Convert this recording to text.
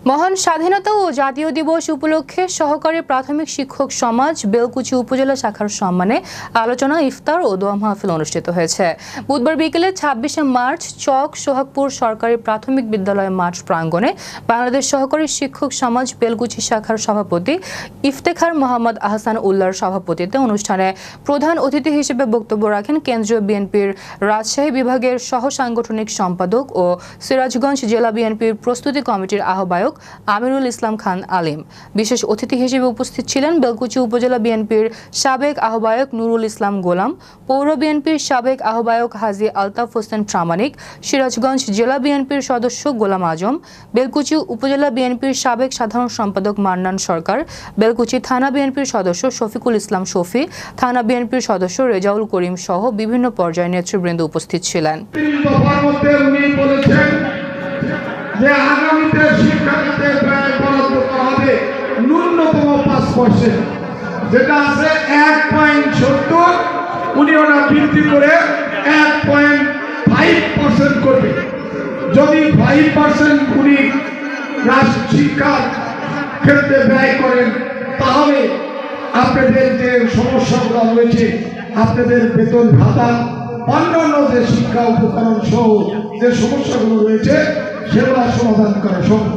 মহান স্বাধীনতা ও জাতীয় দিবস উপলক্ষে সহকারী প্রাথমিক শিক্ষক সমাজ বেলকুচি উপজেলা শাখার সম্মানে আলোচনা, ইফতার ও দোয়া মাহফিল অনুষ্ঠিত হয়েছে। বুধবার বিকেলে ২৬শে মার্চ চক সোহাগপুর সরকারি প্রাথমিক বিদ্যালয় মাঠ প্রাঙ্গণে বাংলাদেশ সহকারী শিক্ষক সমাজ বেলকুচি শাখার সভাপতি ইফতেখার মোহাম্মদ আহসান উল্লাহর সভাপতিত্বে অনুষ্ঠানে প্রধান অতিথি হিসেবে বক্তব্য রাখেন কেন্দ্রীয় বিএনপির রাজশাহী বিভাগের সহ সাংগঠনিক সম্পাদক ও সিরাজগঞ্জ জেলা বিএনপির প্রস্তুতি কমিটির আহ্বায়ক আমিরুল ইসলাম খান আলিম। বিশেষ অতিথি হিসেবে উপস্থিত ছিলেন বেলকুচি উপজেলা বিএনপির সাবেক আহ্বায়ক নুরুল ইসলাম গোলাম, পৌর বিএনপির সাবেক আহ্বায়ক হাজী আলতাফ হোসেন প্রামাণিক, সিরাজগঞ্জ জেলা বিএনপির সদস্য গোলাম আজম, বেলকুচি উপজেলা বিএনপির সাবেক সাধারণ সম্পাদক মান্নান সরকার, বেলকুচি থানা বিএনপির সদস্য শফিকুল ইসলাম শফি, থানা বিএনপির সদস্য রেজাউল করিম সহ বিভিন্ন পর্যায়ের নেতৃবৃন্দ উপস্থিত ছিলেন। যে আগামীতে শিক্ষাখাতে ব্যয় বরাদ্দ করা হবে ন্যূনতম ৫%, যেটা আছে ১.৭০, উনি ওটা বৃদ্ধি করে ১.৫% করবে। যদি 5% উনি শিক্ষার ক্ষেত্রে ব্যয় করেন, তাহলে আপনাদের যে সমস্যাগুলো রয়েছে, আপনাদের বেতন ভাতা, অন্যান্য যে শিক্ষা উপকরণ সহ যে সমস্যাগুলো রয়েছে, সেগুলো সমাধান করা সম্ভব।